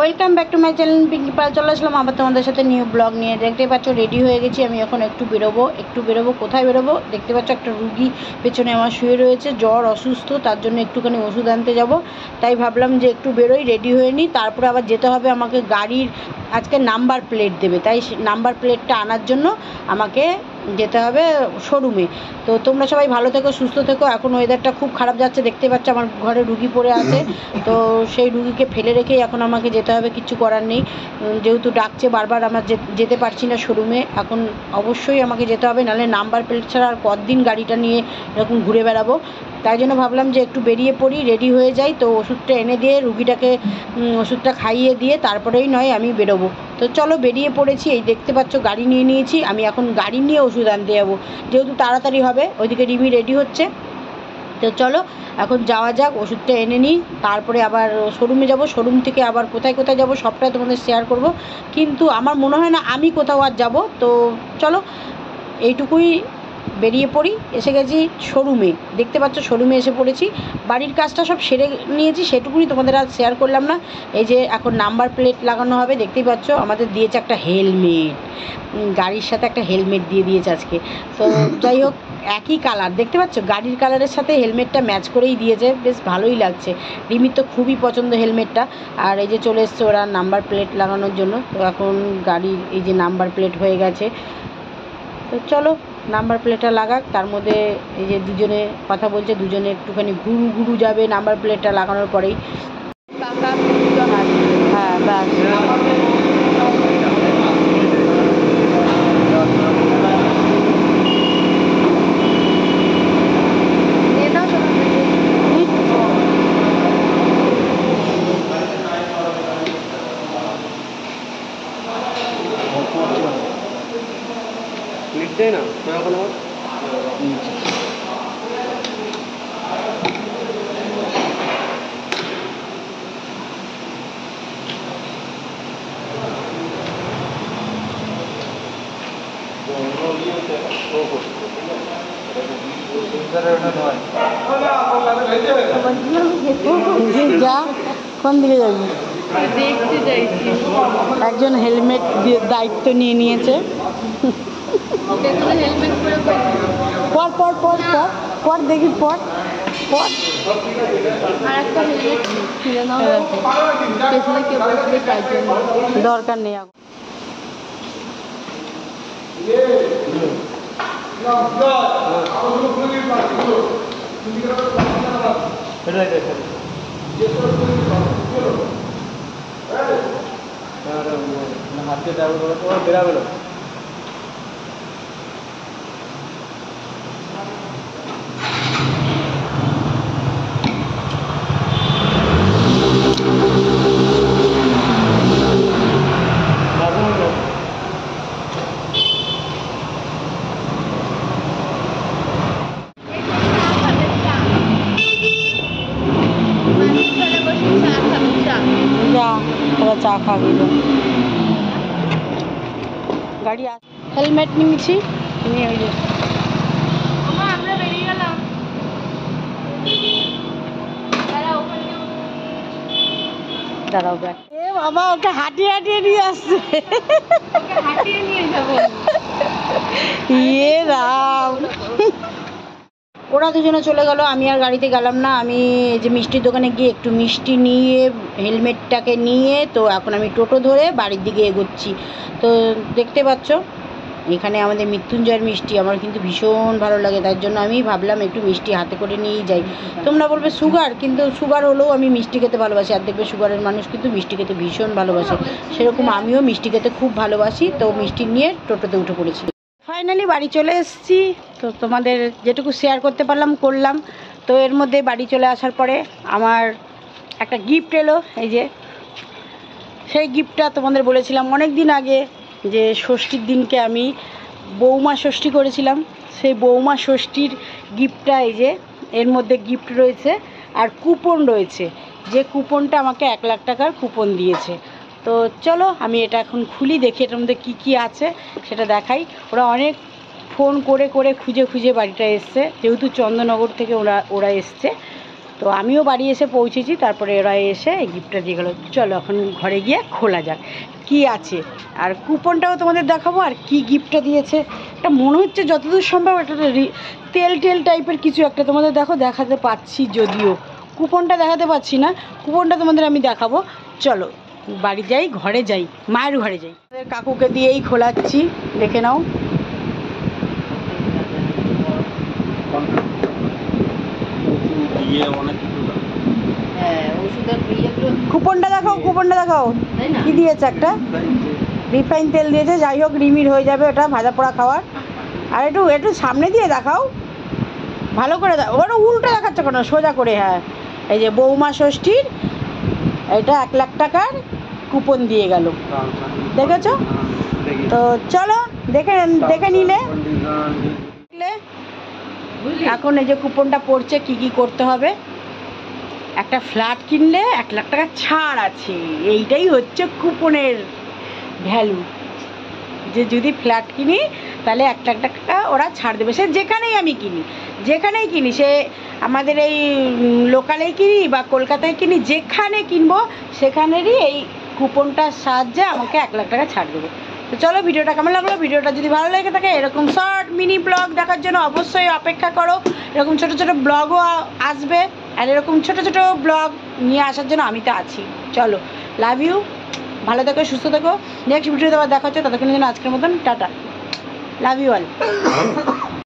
Welcome back to my channel Pinki Pal. চলে আসলাম আবার তোমাদের সাথে নিউ ব্লগ নিয়ে। দেখতে পাচ্ছ রেডি হয়ে গেছি আমি, এখন একটু বেরোবো। কোথায় বেরোবো? দেখতে পাচ্ছ একটা রুগী পেছনে আমার শুয়ে রয়েছে, জ্বর অসুস্থ, তার জন্য একটুখানি ওষুধ আনতে যাব। তাই ভাবলাম যে একটু বেরোই, রেডি হয়ে নিই। তারপরে আবার যেতে হবে আমাকে, গাড়ির আজকে নাম্বার প্লেট দেবে, তাই নাম্বার প্লেটটা আনার জন্য আমাকে যেতে হবে শোরুমে। তো তোমরা সবাই ভালো থেকো, সুস্থ থেকো। এখন ওয়েদারটা খুব খারাপ যাচ্ছে, দেখতে পাচ্ছ আমার ঘরে রুগী পড়ে আছে। তো সেই রুগীকে ফেলে রেখেই এখন আমাকে যেতে হবে, কিচ্ছু করার নেই। যেহেতু ডাকছে বারবার, আমার যেতে পারছি না শোরুমে। এখন অবশ্যই আমাকে যেতে হবে, নাহলে নাম্বার প্লেট ছাড়া আর কতদিন গাড়িটা নিয়ে এরকম ঘুরে বেড়াবো। তাই জন্য ভাবলাম যে একটু বেরিয়ে পড়ি, রেডি হয়ে যাই। তো ওষুধটা এনে দিয়ে রুগীটাকে ওষুধটা খাইয়ে দিয়ে তারপরেই নয় আমি বেরোবো। তো চলো বেরিয়ে পড়েছি। এই দেখতে পাচ্ছ গাড়ি নিয়ে নিয়েছি আমি, এখন গাড়ি নিয়ে ওষুধ আনতে যাবো, যেহেতু তাড়াতাড়ি হবে। ওইদিকে রিমি রেডি হচ্ছে। তো চলো এখন যাওয়া যাক, ওষুধটা এনে নিই, তারপরে আবার শোরুমে যাব। শোরুম থেকে আবার কোথায় কোথায় যাব সবটাই তোমাদের শেয়ার করব, কিন্তু আমার মনে হয় না আমি কোথাও আর যাব। তো চলো এইটুকুই, বেরিয়ে পড়ি। এসে গেছি শোরুমে, দেখতে পাচ্ছ শোরুমে এসে পড়েছি। বাড়ির কাজটা সব সেরে নিয়েছি, সেটুকুনি তোমাদের আজ শেয়ার করলাম না। এই যে এখন নাম্বার প্লেট লাগানো হবে, দেখতেই পাচ্ছ আমাদের দিয়েছে একটা হেলমেট, গাড়ির সাথে একটা হেলমেট দিয়ে দিয়েছে আজকে। তো যাই হোক, একই কালার, দেখতে পাচ্ছ গাড়ির কালারের সাথে হেলমেটটা ম্যাচ করেই দিয়েছে, বেশ ভালোই লাগছে। রিমির তো খুবই পছন্দ হেলমেটটা। আর এই যে চলে এসছে ওরা নাম্বার প্লেট লাগানোর জন্য। তো এখন গাড়ির এই যে নাম্বার প্লেট হয়ে গেছে। তো চলো নাম্বার প্লেটটা লাগাক, তার মধ্যে এই যে দুজনে কথা বলছে, দুজনে একটুখানি ঘুরু যাবে নাম্বার প্লেটটা লাগানোর পরেই। হ্যাঁ ব্যাস, দেয় না এখন আমার যা কোন দিকে যাবি? দেখতে চাইছি একজন হেলমেট দায়িত্ব নিয়ে নিয়েছে। হেলমেট পরে পর পর পর পর পর দেখি পর পর আর একটা হেলমেট কিনে নাও, পেছনে কেউ বসবে তার জন্য। দরকার নেই এখন। হাতে বেরাবেলো। যা ওরা চা খাবি। গাড়ি হেলমেট নিয়েছি, নিয়ে ওই যে আমরা বেরিয়ে গেলাম। দাঁড়াও ব্যাগ। এ বাবা, ওকে হাঁটিয়ে হাঁটিয়ে নিয়ে আসছে। হাঁটিয়ে নিয়ে যাবো। ইয়ে রাম, ওরা দুজনে চলে গেল, আমি আর গাড়িতে গেলাম না। আমি যে মিষ্টির দোকানে গিয়ে একটু মিষ্টি নিয়ে হেলমেটটাকে নিয়ে, তো এখন আমি টোটো ধরে বাড়ির দিকে এগোচ্ছি। তো দেখতে পাচ্ছ এখানে আমাদের মৃত্যুঞ্জয়ের মিষ্টি আমার কিন্তু ভীষণ ভালো লাগে, তার জন্য আমি ভাবলাম একটু মিষ্টি হাতে করে নিয়েই যাই। তোমরা বলবে সুগার, কিন্তু সুগার হলেও আমি মিষ্টি খেতে ভালোবাসি। আর দেখবে সুগারের মানুষ কিন্তু মিষ্টি খেতে ভীষণ ভালোবাসে, সেরকম আমিও মিষ্টি খেতে খুব ভালোবাসি। তো মিষ্টি নিয়ে টোটোতে উঠে পড়েছি। ফাইনালি বাড়ি চলে এসেছি। তো তোমাদের যেটুকু শেয়ার করতে পারলাম করলাম। তো এর মধ্যে বাড়ি চলে আসার পরে আমার একটা গিফট এলো, এই যে সেই গিফটটা তোমাদের বলেছিলাম অনেক দিন আগে যে ষষ্ঠীর দিনকে আমি বৌমা ষষ্ঠী করেছিলাম, সেই বৌমা ষষ্ঠীর গিফটটা এই যে এর মধ্যে গিফট রয়েছে আর কুপন রয়েছে, যে কুপনটা আমাকে 1 লাখ টাকার কুপন দিয়েছে। তো চলো আমি এটা এখন খুলি, দেখি এটার মধ্যে কী কী আছে সেটা দেখাই। ওরা অনেক ফোন করে করে খুঁজে খুঁজে বাড়িটা এসছে, যেহেতু চন্দননগর থেকে ওরা এসছে। তো আমিও বাড়ি এসে পৌঁছেছি, তারপরে এরা এসে এই গিফটটা দিয়ে গেলো। চলো এখন ঘরে গিয়ে খোলা যাক কি আছে, আর কুপনটাও তোমাদের দেখাবো আর কি গিফটটা দিয়েছে। এটা মনে হচ্ছে যতদূর সম্ভব একটা তেল টেল টাইপের কিছু একটা, তোমাদের দেখাতে পাচ্ছি, যদিও কুপনটা দেখাতে পাচ্ছি না, কুপনটা তোমাদের আমি দেখাবো। চলো বাড়ি যাই, ঘরে যাই, মায়ের ঘরে যাই। আমাদের কাকুকে দিয়েই খোলাচ্ছি, দেখে নাও। কুপনটা দেখাও, কুপনটা দেখাও কি দিয়েছে, একটা রিফাইন তেল দিয়েছে। যাই হোক, রিমির হয়ে যাবে ওটা ভাজা পোড়া খাওয়ার। আর একটু একটু সামনে দিয়ে দেখাও, ভালো করে দাও, ওটা উল্টো দেখাচ্ছে কেন, সোজা করে। হ্যাঁ, এই যে বৌমা ষষ্ঠীর এটা 1 লাখ টাকার কুপন দিয়ে গেল, দেখেছো তো? চলো দেখে নিলে। এখন এই যে কুপনটা পড়ছে, কি কি করতে হবে। একটা ফ্ল্যাট কিনলে 1 লাখ টাকা ছাড় আছে, এইটাই হচ্ছে কুপনের ভ্যালু, যে যদি ফ্ল্যাট কিনি তাহলে 1 লাখ টাকা ওরা ছাড় দেবে। সে যেখানেই আমি কিনি, যেখানেই কিনি, সে আমাদের এই লোকালেই কিনি বা কলকাতায় কিনি, যেখানে কিনবো সেখানেরই এই কুপনটার সাহায্যে আমাকে 1 লাখ টাকা ছাড় দেবে। তো চলো, ভিডিওটা কেমন লাগলো? ভিডিওটা যদি ভালো লেগে থাকে এরকম শর্ট মিনি ব্লগ দেখার জন্য অবশ্যই অপেক্ষা করো। এরকম ছোটো ছোটো ব্লগও আসবে, আর এরকম ছোটো ছোটো ব্লগ নিয়ে আসার জন্য আমি তো আছি। চলো, লাভ ইউ, ভালো থেকো, সুস্থ থেকো। নেক্সট ভিডিওতে আবার দেখা হচ্ছে, ততক্ষণের জন্য আজকের মতন টাটা, লাভ ইউ অল।